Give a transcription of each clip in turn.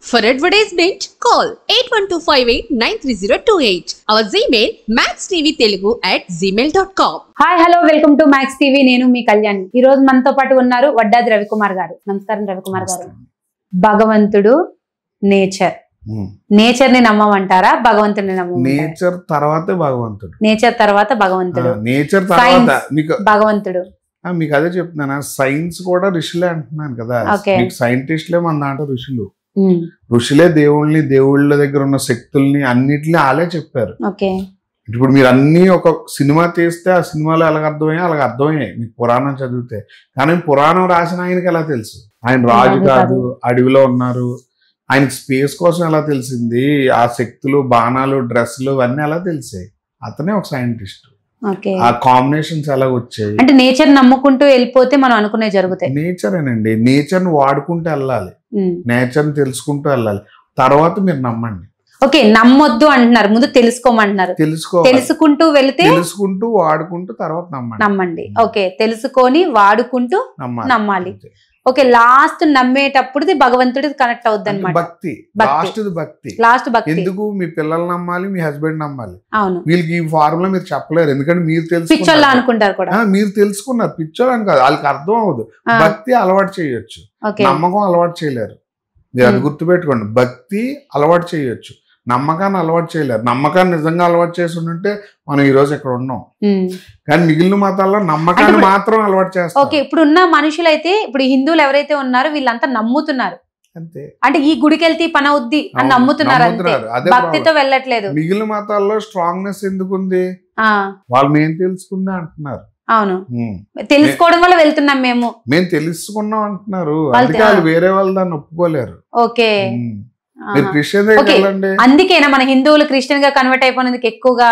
For advertisement, call 8125893028. Our Gmail maxtvtelugu@gmail.com. Hi hello welcome to max TV. నేను మీ కళ్యాణి. ఈ రోజు మనతో పాటు ఉన్నారు వడ్డాది రవికుమార్ గారు. నమస్కారం రవికుమార్ గారు. భగవంతుడు నేచర్ ని నమ్మమంటారా, భగవంతుడిని నమ్మమంటారా? నేచర్ తర్వాతే భగవంతుడు. నేచర్ తర్వాత భగవంతుడు. నేచర్ తర్వాత మీకు భగవంతుడు. మీకు అదే చెప్తున్నాను, సైన్స్ కూడా ఋషులే అంటున్నాను కదా. మీకు సైంటిస్టులే మన దాంట్లో ఋషులు. ఋషులే దేవుళ్ళ దగ్గర ఉన్న శక్తుల్ని అన్నిటిని వాళ్ళే చెప్పారు. ఇప్పుడు మీరు అన్ని ఒక సినిమా తీస్తే ఆ సినిమాలో అలాగ అర్థమయ్యాయి మీకు పురాణం చదివితే. కానీ పురాణం రాసిన ఆయనకి ఎలా తెలుసు? ఆయన రాజు కాదు, అడవిలో ఉన్నారు. ఆయనకి స్పేస్ కోసం ఎలా తెలిసింది? ఆ శక్తులు, బాణాలు, డ్రెస్సులు అన్నీ ఎలా తెలిసాయి? అతనే ఒక సైంటిస్ట్. ఆ కాంబినేషన్స్ ఎలా వచ్చాయి అంటే నేచర్ నమ్ముకుంటూ వెళ్ళిపోతే మనం అనుకునే జరుగుతాయి. నేచరేనండి. నేచర్ ని వాడుకుంటూ వెళ్ళాలి, నేచర్ ని తెలుసుకుంటూ వెళ్ళాలి. తర్వాత మీరు నమ్మండి. ఓకే, నమ్మొద్దు అంటున్నారు, ముందు తెలుసుకోమంటున్నారు. తెలుసుకుంటూ వెళితే తెలుసుకుంటూ వాడుకుంటూ తర్వాత నమ్మండి. ఓకే, తెలుసుకొని వాడుకుంటూ నమ్మాలి. ఓకే, లాస్ట్ నమ్మేటప్పుడు భగవంతుడి కనెక్ట్ అవుద్ది అన్నమాట. లాస్ట్ భక్తి. ఎందుకు? మీ పిల్లలు నమ్మాలి, మీ హస్బెండ్ నమ్మాలి. అవును, వీళ్ళకి ఈ ఫార్ములా మీరు చెప్పలేరు. ఎందుకంటే మీరు పిచ్చోళ్ళు అనుకుంటారు కూడా. మీరు తెలుసుకున్నారు, పిచ్చోళ్ళు అని కాదు, వాళ్ళకి అర్థం అవ్వదు. భక్తి అలవాటు చేయొచ్చు, నమ్మకం అలవాటు చేయలేరు. మీరు అది గుర్తుపెట్టుకోండి. భక్తి అలవాటు చేయొచ్చు, నమ్మకాన్ని అలవాటు చేయలేరు. నమ్మకాన్ని నిజంగా అలవాటు చేసి ఉంటే మనం ఈ రోజు ఇక్కడ ఉన్నాం. కానీ మిగిలిన మతాల్లో నమ్మకాన్ని మాత్రం అలవాటు చేస్తారు. ఓకే, ఇప్పుడు ఉన్న మనుషులైతే, ఇప్పుడు హిందువులు ఎవరైతే ఉన్నారో వీళ్ళంతా నమ్ముతున్నారు అంతే. అంటే ఈ గుడికి వెళ్తే పని అవుద్ది అని నమ్ముతున్నారు, భక్తితో వెళ్ళట్లేదు. మిగిలిన మతాల్లో స్ట్రాంగ్నెస్ ఎందుకు ఉంది? వాళ్ళు మేము తెలుసుకుందా అంటున్నారు. అవును, తెలుసుకోవడం వల్ల వెళ్తున్నాం, మేము తెలుసుకున్నాం అంటున్నారు. అందుకే వాళ్ళు వేరే వాళ్ళు దాన్ని ఒప్పుకోలేరు. ఓకే, అందుకేనా మన హిందువులు క్రిస్టియన్ గా కన్వర్ట్ అయిపోయినందుకు ఎక్కువగా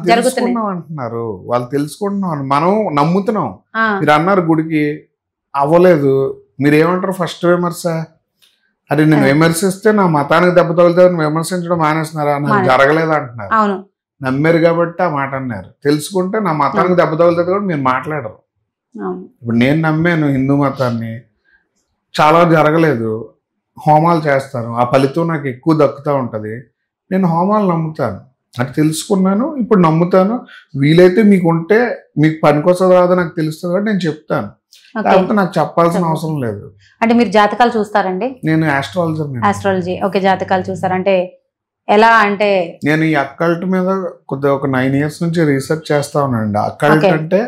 జరుగుతున్నాం అంటున్నారు. వాళ్ళు తెలుసుకుంటున్నాం, మనం నమ్ముతున్నాం. మీరు అన్నారు గుడికి అవ్వలేదు, మీరు ఏమంటారు? ఫస్ట్ విమర్శ. అరే నేను విమర్శిస్తే నా మతానికి దెబ్బ తగులుతుంది, విమర్శించడం మానేస్తున్నారా? నాకు జరగలేదు అంటున్నారు. నమ్మారు కాబట్టి ఆ మాట అన్నారు. తెలుసుకుంటే నా మతానికి దెబ్బ తగులుతుంది కూడా మీరు మాట్లాడరు. ఇప్పుడు నేను నమ్మాను హిందూ మతాన్ని, చాలా జరగలేదు, హోమాలు చేస్తాను, ఆ ఫలితం నాకు ఎక్కువ దక్కుతూ ఉంటుంది. నేను హోమాలు నమ్ముతాను, అది తెలుసుకున్నాను, ఇప్పుడు నమ్ముతాను. వీలైతే మీకు ఉంటే మీకు పనికొస్తుంది రాదో నాకు తెలుస్తుంది కాబట్టి నేను చెప్తాను, కాబట్టి నాకు చెప్పాల్సిన అవసరం లేదు. అంటే మీరు జాతకాలు చూస్తారండి? నేను ఆస్ట్రాలజీ. ఓకే, జాతకాలు చూస్తారంటే ఎలా? అంటే నేను ఈ అక్కల్ట్ మీద కొద్దిగా ఒక 9 years నుంచి రీసెర్చ్ చేస్తా ఉన్నానండి. అక్కల్ట్ అంటే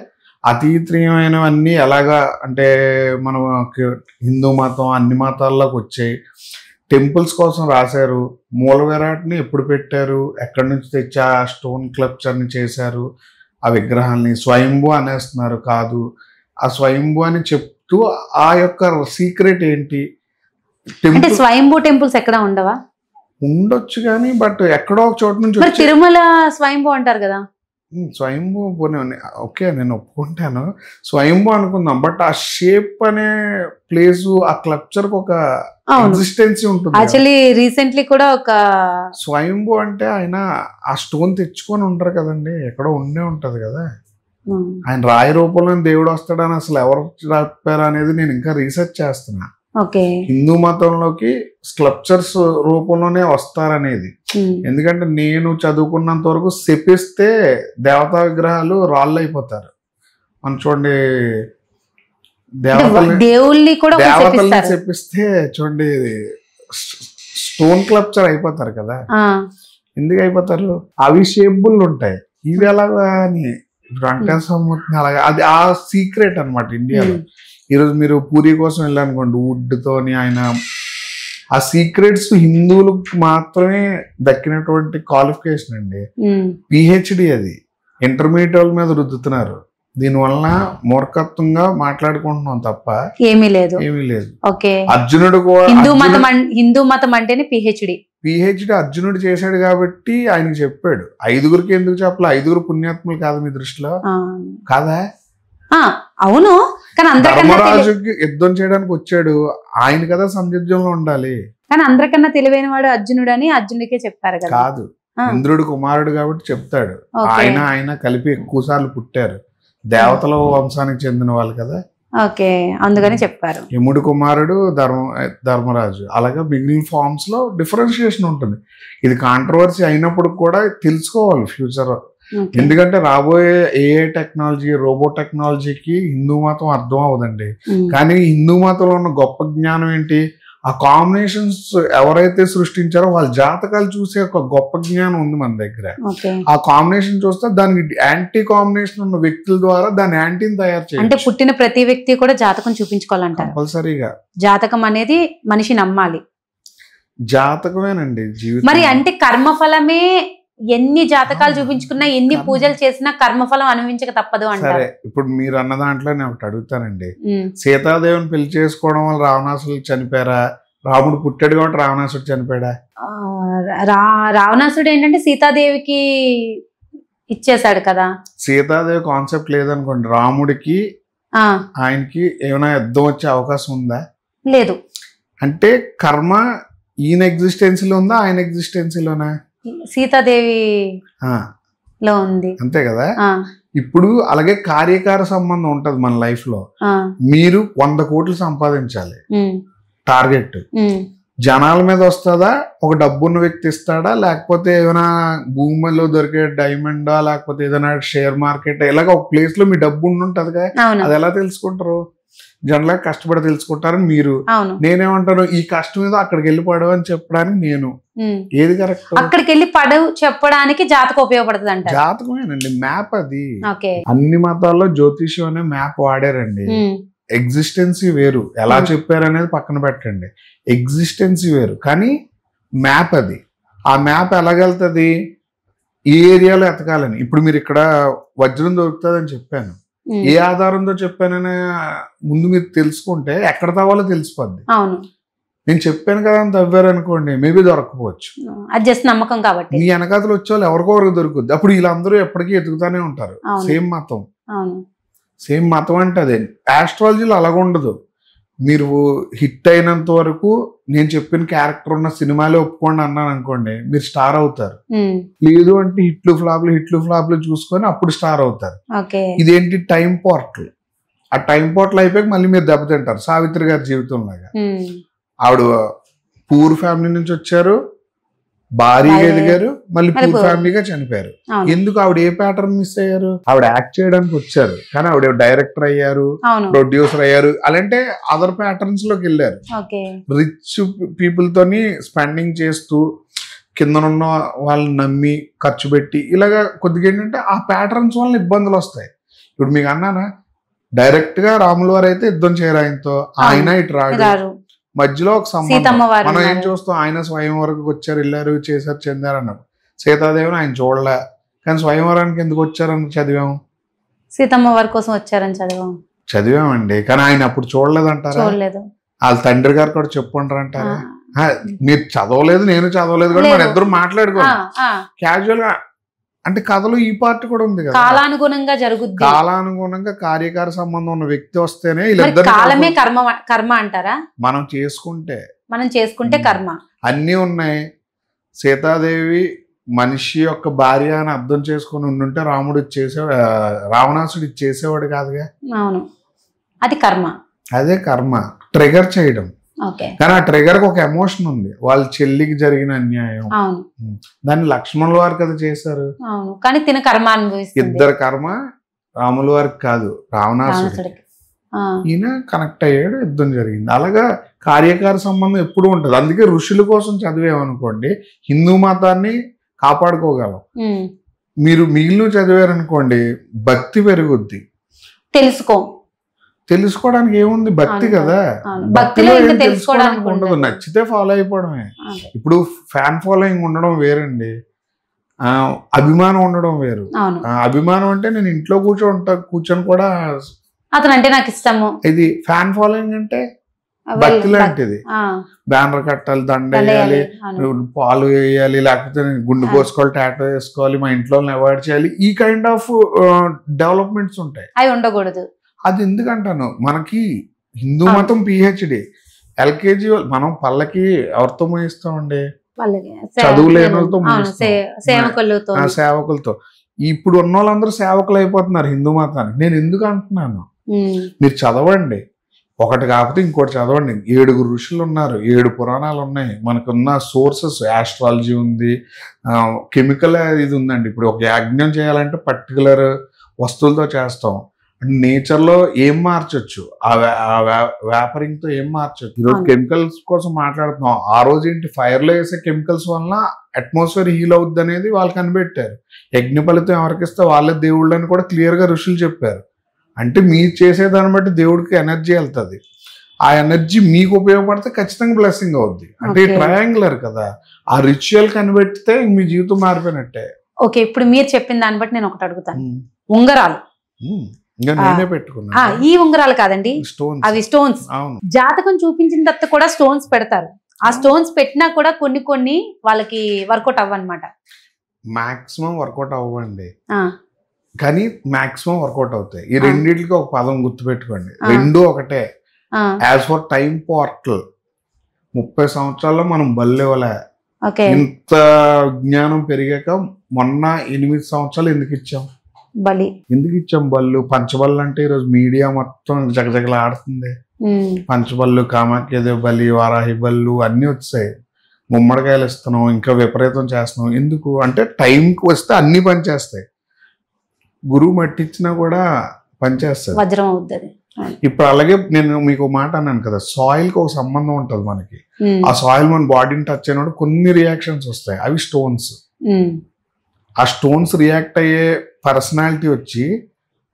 అతీతమైనవన్నీ ఎలాగా, అంటే మనం హిందూ మతం అన్ని మతాల్లోకి వచ్చాయి. టెంపుల్స్ కోసం రాశారు, మూల విరాట్ని ఎప్పుడు పెట్టారు, ఎక్కడి నుంచి తెచ్చి ఆ స్టోన్ క్లప్చర్ని చేశారు, ఆ విగ్రహాన్ని స్వయంభూ అనేస్తున్నారు. కాదు, ఆ స్వయంభూ అని చెప్తూ ఆ యొక్క సీక్రెట్ ఏంటి? స్వయంభూ టెంపుల్స్ ఎక్కడ ఉండవా? ఉండొచ్చు కానీ బట్ ఎక్కడో ఒక చోట నుంచి. తిరుమల స్వయంభూ అంటారు కదా. స్వయంభూ ఓకే, నేను ఒప్పుకుంటాను, స్వయంభూ అనుకుందాం. బట్ ఆ షేప్ అనే ప్లేస్, ఆ క్లప్చర్ కి ఒక ఎగ్జిస్టెన్సీ ఉంటుంది. యాక్చువల్లీ రీసెంట్లీ కూడా ఒక స్వయంభూ అంటే ఆయన ఆ స్టోన్ తెచ్చుకొని ఉంటారు కదండి, ఎక్కడో ఉండే ఉంటది కదా. ఆయన రాయి రూపంలో దేవుడు వస్తాడని అసలు ఎవరు చెప్పారు అనేది నేను ఇంకా రీసెర్చ్ చేస్తున్నా. హిందూ మతంలోకి స్కల్ప్చర్స్ రూపంలోనే వస్తారనేది. ఎందుకంటే నేను చదువుకున్నంత వరకు శపిస్తే దేవతా విగ్రహాలు రాళ్ళు అయిపోతారు. మనం చూడండి, దేవుళ్ళని శపిస్తే చూడండి స్టోన్ క్లప్చర్ అయిపోతారు కదా. ఎందుకు అయిపోతారు? అవి షేపుల్ ఉంటాయి, ఇవి ఎలాగా అని వెంకటేశ్వర అలాగా. అది ఆ సీక్రెట్ అనమాట ఇండియాలో. ఈరోజు మీరు పూరి కోసం వెళ్ళాలనుకోండి, వుడ్ తోని ఆయన ఆ సీక్రెట్స్ హిందువులకు మాత్రమే దక్కినటువంటి క్వాలిఫికేషన్ అండి. పిహెచ్డి, అది ఇంటర్మీడియట్ మీద రుద్దుతున్నారు. దీనివల్ల మూర్ఖత్వంగా మాట్లాడుకుంటున్నాం తప్ప ఏమీ లేదు. అర్జునుడు కూడా హిందూ మతం అంటేనే పిహెచ్డి అర్జునుడు చేశాడు కాబట్టి ఆయనకి చెప్పాడు. 5గురికి ఎందుకు చెప్పాలి? 5గురు పుణ్యాత్ములు కాదు మీ దృష్టిలో? కాదా? అవును, కానీ ధర్మరాజుకి యుద్ధం చేయడానికి వచ్చాడు ఆయన కదా, సంయుద్ధంలో ఉండాలి. కానీ అందరికన్నా తెలివైన వాడు అర్జునుడు అని అర్జునుడికే చెప్పారు కదా. కాదు, ఇంద్రుడు కుమారుడు కాబట్టి చెప్తాడు. ఆయన కలిపి ఎక్కువ సార్లు పుట్టారు, దేవతల వంశానికి చెందిన వాళ్ళు కదా. ఓకే, అందుకని చెప్పారు. యముడి కుమారుడు ధర్మరాజు, అలాగే మిగిలిన ఫార్మ్స్ లో డిఫరెన్షియేషన్ ఉంటుంది. ఇది కాంట్రవర్సీ అయినప్పుడు కూడా తెలుసుకోవాలి ఫ్యూచర్. ఎందుకంటే రాబోయే ఏఐ టెక్నాలజీ, రోబో టెక్నాలజీకి హిందూ మతం అర్థం అవ్వదండి. కానీ హిందూ మతంలో ఉన్న గొప్ప జ్ఞానం ఏంటి, ఆ కాంబినేషన్స్ ఎవరైతే సృష్టించారో వాళ్ళ జాతకాలు చూసే ఒక గొప్ప జ్ఞానం ఉంది మన దగ్గర. ఆ కాంబినేషన్ చూస్తే దానికి యాంటీ కాంబినేషన్ ఉన్న వ్యక్తుల ద్వారా దాని యాంటీని తయారు చేయాలి. అంటే పుట్టిన ప్రతి వ్యక్తి కూడా జాతకం చూపించుకోవాలంటారు. కంపల్సరీగా జాతకం అనేది మనిషి నమ్మాలి. జాతకమేనండి జీవితం. మరి అంటే కర్మఫలమే ఎన్ని జాతకాలు చూపించుకున్నా, ఎన్ని పూజలు చేసినా కర్మఫలం అనుభవించక తప్పదు అంటారు. సరే, ఇప్పుడు మీరు అన్న దాంట్లో నేను ఒకటి అడుగుతానండి. సీతాదేవిని పెళ్లి చేసుకోవడం వల్ల రావణాసుడు చనిపోయారా? రాముడు పుట్టాడు కాబట్టి రావణాసుడు చనిపోయాడా? రావణాసుడు ఏంటంటే సీతాదేవికి ఇచ్చేసాడు కదా. సీతాదేవి కాన్సెప్ట్ లేదనుకోండి, రాముడికి ఆయనకి ఏమైనా యుద్ధం వచ్చే అవకాశం ఉందా? లేదు. అంటే కర్మ ఈయన ఎగ్జిస్టెన్సీలో ఉందా, ఆయన ఎగ్జిస్టెన్సీలోనా? సీతాదేవి లో ఉంది, అంతే కదా. ఇప్పుడు అలాగే కార్యకార సంబంధం ఉంటది మన లైఫ్ లో. మీరు 100 కోట్లు సంపాదించాలి టార్గెట్. జనాల మీద వస్తుందా, ఒక డబ్బున్న వ్యక్తి ఇస్తాడా, లేకపోతే ఏమైనా భూమిలో దొరికే డైమండా, లేకపోతే ఏదైనా షేర్ మార్కెట్, ఇలాగ ఒక ప్లేస్ లో మీ డబ్బు ఉంటుందిగా, అది ఎలా తెలుసుకుంటారు? జనరల్గా కష్టపడి తెలుసుకుంటారు మీరు. నేనేమంటాను, ఈ కష్టం మీద అక్కడికి వెళ్ళిపోవడం అని చెప్పడానికి నేను ఏది కరెక్ట్? అక్కడికి వెళ్ళి పడవు చెప్పడానికి జాతకం ఉపయోగపడుతుంది అంట. జాతకమేనండి, మ్యాప్ అది. అన్ని మతాల్లో జ్యోతిష్యం అనే మ్యాప్ వాడారండి. ఎగ్జిస్టెన్సీ వేరు, ఎలా చెప్పారు అనేది పక్కన పెట్టండి. ఎగ్జిస్టెన్సీ వేరు, కానీ మ్యాప్ అది. ఆ మ్యాప్ ఎలాగెళ్తుంది, ఈ ఏరియాలో ఎతకాలని. ఇప్పుడు మీరు ఇక్కడ వజ్రం దొరుకుతుంది అని చెప్పాను, ఏ ఆధారంతో చెప్పానని ముందు మీరు తెలుసుకుంటే ఎక్కడ తవ్వాలో తెలిసిపోద్ది. నేను చెప్పాను కదా అని తవ్వారు అనుకోండి, మేబీ దొరకపోవచ్చు. అది జస్ట్ నమ్మకం కాబట్టి. మీ వెనకాతలు వచ్చే వాళ్ళు ఎవరికొవరికి దొరుకుద్ది. అప్పుడు వీళ్ళందరూ ఎప్పటికీ ఎదుగుతానే ఉంటారు. సేమ్ మతం, సేమ్ మతం అంటే అదే. ఆస్ట్రాలజీలో అలాగ ఉండదు. మీరు హిట్ అయినంత వరకు నేను చెప్పిన క్యారెక్టర్ ఉన్న సినిమాలే ఒప్పుకోండి అన్నాను అనుకోండి, మీరు స్టార్ అవుతారు. లేదు అంటే హిట్లు ఫ్లాప్లు చూసుకొని అప్పుడు స్టార్ అవుతారు. ఇదేంటి, టైం పోర్టల్. ఆ టైం పోర్టల్ అయిపోయాక మళ్ళీ మీరు దెబ్బతింటారు. సావిత్రి గారి జీవితం లాగా. ఆవిడ పూర్ ఫ్యామిలీ నుంచి వచ్చారు, భారీగా ఎదిగారు, మళ్ళీ పూర్ ఫ్యామిలీగా చనిపోయారు. ఎందుకు? ఆవిడ ఏ ప్యాటర్న్ మిస్ అయ్యారు? ఆవిడ యాక్ట్ చేయడానికి వచ్చారు, కానీ ఆవిడ డైరెక్టర్ అయ్యారు, ప్రొడ్యూసర్ అయ్యారు. అలాంటే అదర్ ప్యాటర్న్స్ లోకి వెళ్ళారు. రిచ్ పీపుల్ తోని స్పెండింగ్ చేస్తూ కిందనున్న వాళ్ళని నమ్మి ఖర్చు పెట్టి ఇలాగా కొద్దిగా ఏంటంటే ఆ ప్యాటర్న్స్ వల్ల ఇబ్బందులు వస్తాయి. ఇప్పుడు మీకు అన్నానా, డైరెక్ట్ గా రాముల వారు అయితే యుద్ధం చేయరు ఆయనతో, ఆయన ఇటు రాడు, మధ్యలో ఒక సంబంధం. మనం ఏం చూస్తాం, ఆయన స్వయంవరకు వచ్చారు, వెళ్ళారు, చేశారు, చెందారు అన్నాడు. సీతాదేవిని ఆయన చూడలే, కానీ స్వయంవరానికి ఎందుకు వచ్చారని చదివాము. సీతమ్మ వారి కోసం వచ్చారని చదివామండి, కానీ ఆయన అప్పుడు చూడలేదంటారా? వాళ్ళ తండ్రి గారు కూడా చెప్పుంటారు అంటారా? మీరు చదవలేదు, నేను చదవలేదు, కూడా మన ఇద్దరు మాట్లాడుకోవాలి క్యాజువల్ గా. అంటే కథలో ఈ పార్ట్ కూడా ఉంది కదా, కాలానుగుణంగా జరుగుతుంది. కాలానుగుణంగా కార్యకార సంబంధం ఉన్న వ్యక్తి వస్తేనే కాలమే కర్మ అంటారా? మనం చేసుకుంటే కర్మ అన్నీ ఉన్నాయి. సీతాదేవి మనిషి యొక్క భార్య అని అర్థం చేసుకుని ఉండుంటే రాముడు రావణాసుడు చేసేవాడు కాదుగా. అవును, అది కర్మ. అదే కర్మ, ట్రిగర్ చేయడం. కానీ ఆ ట్రిగర్ కి ఒక ఎమోషన్ ఉంది, వాళ్ళ చెల్లికి జరిగిన అన్యాయం. దాన్ని లక్ష్మణుల వారు కదా చేశారు, కానీ తిన కర్మ అనుభవిస్తుంది. ఇద్దరు కర్మ, రాముల వారికి కాదు రావణాసుడికి. ఈయన కనెక్ట్ అయ్యాడు, యుద్ధం జరిగింది. అలాగా కార్యకార సంబంధం ఎప్పుడు ఉంటుంది. అందుకే ఋషుల కోసం చదివామనుకోండి హిందూ మతాన్ని కాపాడుకోగలం. మీరు మిగిలిన చదివారనుకోండి భక్తి పెరుగుద్ది. తెలుసుకోవడానికి ఏముంది, భక్తి కదా. భక్తిలో ఏం తెలుసుకోవడానికి ఉండదు, నచ్చితే ఫాలో అయిపోవడమే. ఇప్పుడు ఫ్యాన్ ఫాలోయింగ్ ఉండడం వేరండి, అభిమానం ఉండడం వేరు. అభిమానం అంటే నేను ఇంట్లో కూర్చొని కూడా అతను అంటే నాకు ఇష్టము. ఇది ఫ్యాన్ ఫాలోయింగ్ అంటే భక్తి లాంటిది. బ్యానర్ కట్టాలి, దండ వేయాలి, పాలు వేయాలి, లేకపోతే గుండు కోసుకోవాలి, టాటో వేసుకోవాలి, మా ఇంట్లో అవాయిడ్ చేయాలి. ఈ కైండ్ ఆఫ్ డెవలప్మెంట్స్ ఉంటాయి, అవి ఉండకూడదు. అది ఎందుకంటాను, మనకి హిందూ మతం పిహెచ్డి ఎల్కేజీ మనం పళ్ళకి ఎవరితో మోయిస్తామండి, చదువు లేని వాళ్ళతో, సేవకులతో. ఇప్పుడు ఉన్న వాళ్ళందరూ సేవకులు అయిపోతున్నారు హిందూ మతానికి. నేను ఎందుకు అంటున్నాను, మీరు చదవండి, ఒకటి కాకపోతే ఇంకోటి చదవండి. 7 ఋషులు ఉన్నారు, 7 పురాణాలు ఉన్నాయి, మనకున్న సోర్సెస్ ఆస్ట్రాలజీ ఉంది, కెమికల్ ఇది ఉందండి. ఇప్పుడు ఒక యజ్ఞం చేయాలంటే పర్టికులర్ వస్తువులతో చేస్తాం. నేచర్లో ఏం మార్చొచ్చు, ఆ వ్యాపరింగ్తో ఏం మార్చొచ్చు. ఈరోజు కెమికల్స్ కోసం మాట్లాడుతున్నాం, ఆ రోజు ఏంటి ఫైర్లో వేసే కెమికల్స్ వలన అట్మాస్ఫియర్ హీల్ అవుద్ది అనేది వాళ్ళు కనిపెట్టారు. యజ్ఞ ఫలితం ఎవరికిస్తే వాళ్ళే దేవుళ్ళు అని కూడా క్లియర్గా ఋషులు చెప్పారు. అంటే మీరు చేసేదాన్ని బట్టి దేవుడికి ఎనర్జీ వెళ్తుంది, ఆ ఎనర్జీ మీకు ఉపయోగపడితే ఖచ్చితంగా బ్లెస్సింగ్ అవుద్ది. అంటే ట్రయాంగులర్ కదా, ఆ రిచువల్ కనిపెడితే మీ జీవితం మారిపోయినట్టే. ఓకే, ఇప్పుడు మీరు చెప్పిన దాన్ని బట్టి నేను ఒకటి అడుగుతాను. ఉంగరాలు ఇంకా నేనే పెట్టుకున్నా. ఈ ఉంగరాలు కాదండి, అవి స్టోన్స్. జాతకం చూపించిన తర్వాత కూడా స్టోన్స్ పెడతారు. ఆ స్టోన్స్ పెట్టినా కూడా కొన్ని వాళ్ళకి వర్కౌట్ అవ్వన్నమాట. మాక్సిమం వర్కౌట్ అవ్వండి, కానీ మాక్సిమం వర్కౌట్ అవుతాయి. ఈ రెండింటికి ఒక పదం గుర్తుపెట్టుకోండి, రెండు ఒకటే. యాజ్ ఫర్ టైం పోర్టల్ 30 సంవత్సరాల్లో మనం బల్లెవలే, ఇంత జ్ఞానం పెరిగాక మొన్న 8 సంవత్సరాలు ఎందుకు ఇచ్చాం బలి? ఎందుకు ఇచ్చాం బళ్ళు? పంచబళ్ళు అంటే ఈరోజు మీడియా మొత్తం జగజగల ఆడుతుంది. పంచబళ్ళు, కామాఖ్యదేవి బలి, వారాహి బళ్ళు అన్ని వచ్చాయి. గుమ్మడికాయలు ఇస్తున్నాం, ఇంకా విపరీతం చేస్తున్నాం. ఎందుకు అంటే టైంకి వస్తే అన్ని పనిచేస్తాయి. గురువు మట్టిచ్చినా కూడా పనిచేస్తుంది, వజ్రం అవుతుంది. ఇప్పుడు అలాగే నేను మీకు మాట అన్నాను కదా, సాయిల్ కి ఒక సంబంధం ఉంటుంది మనకి. ఆ సాయిల్ మన బాడీని టచ్ అయినప్పుడు కొన్ని రియాక్షన్స్ వస్తాయి, అవి స్టోన్స్. ఆ స్టోన్స్ రియాక్ట్ అయ్యే పర్సనాలిటీ వచ్చి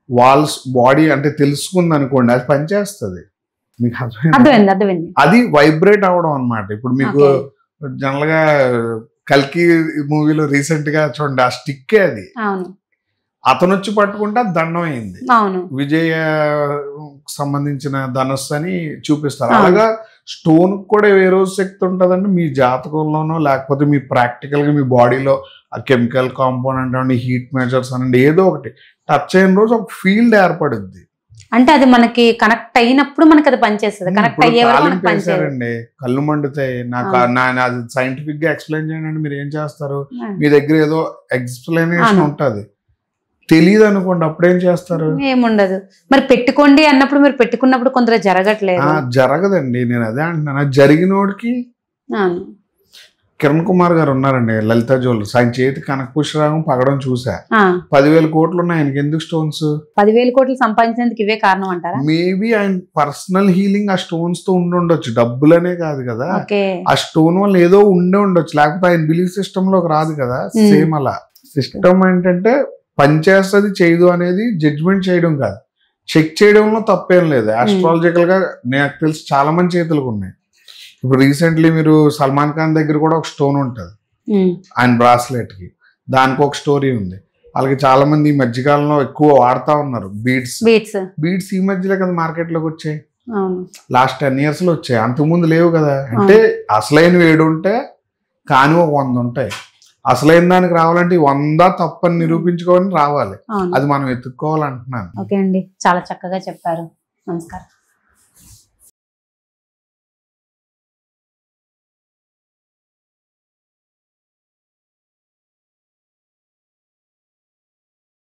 వాళ్ళ బాడీ అంటే తెలుసుకుంది అనుకోండి, అది పనిచేస్తుంది. మీకు అర్థమైంది, అది వైబ్రేట్ అవడం అనమాట. ఇప్పుడు మీకు జనరల్ గా కల్కి మూవీలో రీసెంట్ గా చూడండి, ఆ స్టిక్కే అది. అతను వచ్చి పట్టుకుంటే దండం అయింది. విజయ సంబంధించిన ధనస్సు అని చూపిస్తారు. అలాగా స్టోన్ కూడా ఏ రోజు శక్తి ఉంటుందంటే మీ జాతకంలోనో లేకపోతే మీ ప్రాక్టికల్ గా మీ బాడీలో ఆ కెమికల్ కాంపౌండ్ అంటే హీట్ మెజర్స్ అనండి ఏదో ఒకటి టచ్ అయిన రోజు ఒక ఫీల్డ్ ఏర్పడుద్ది. అంటే అది మనకి కనెక్ట్ అయినప్పుడు మనకి అది పనిచేస్తుంది. కనెక్ట్ అయ్యే వరకు పనిచేస్తారండి, కళ్ళు మండుతాయి. నాకు అది సైంటిఫిక్ గా ఎక్స్ప్లెయిన్ చేయండి అంటే మీరు ఏం చేస్తారు? మీ దగ్గర ఏదో ఎక్స్ప్లెనేషన్ ఉంటుంది, తెలియదు అనుకోండి, అప్పుడేం చేస్తారు? ఏముండదు. మరి పెట్టుకోండి అన్నప్పుడు మీరు పెట్టుకున్నప్పుడు కొందరు జరగట్లేదు. జరగదండి, నేను అదే అంటున్నాను. జరిగినోడికి కిరణ్ కుమార్ గారు ఉన్నారండి, లలిత జ్యువెలర్స్, ఆయన చేతి కనకపుష్పరాగం పగడం చూసా. 10,000 కోట్లు ఉన్నాయి ఆయనకి. ఎందుకు స్టోన్స్? 10,000 కోట్లు సంపాదించేందుకు ఇవే కారణం అంటారా? మేబీ ఆయన పర్సనల్ హీలింగ్ ఆ స్టోన్స్ తో ఉండొచ్చు, డబ్బులనే కాదు కదా, ఆ స్టోన్ వల్ల ఏదో ఉండొచ్చు, లేకపోతే ఆయన బిలీఫ్ సిస్టమ్ లోకి రాదు కదా. సేమ్ అలా సిస్టమ్ ఏంటంటే పనిచేస్తుంది చేయదు అనేది జడ్జ్మెంట్ చేయడం కాదు, చెక్ చేయడంలో తప్పేం లేదు. ఆస్ట్రాలజికల్ గా నాకు తెలిసి చాలా మంది చేతులకు ఉన్నాయి. ఇప్పుడు రీసెంట్లీ మీరు సల్మాన్ ఖాన్ దగ్గర కూడా ఒక స్టోన్ ఉంటుంది ఆయన బ్రాస్లెట్ కి, దానికి ఒక స్టోరీ ఉంది. వాళ్ళకి చాలా మంది ఈ మధ్యకాలంలో ఎక్కువ వాడుతా ఉన్నారు బీడ్స్. ఈ మధ్యలో కదా మార్కెట్ లోకి వచ్చాయి, లాస్ట్ 10 years లో వచ్చాయి, అంతకుముందు లేవు కదా. అంటే అసలైన 7 ఉంటే కానీ ఒక 100 ఉంటాయి. అసలైన దానికి రావాలంటే 100 తప్పని నిరూపించుకోవాలని రావాలి, అది మనం ఎత్తుక్కోవాలంటున్నాను. ఓకే అండి, చాలా చక్కగా చెప్పారు. నమస్కారం.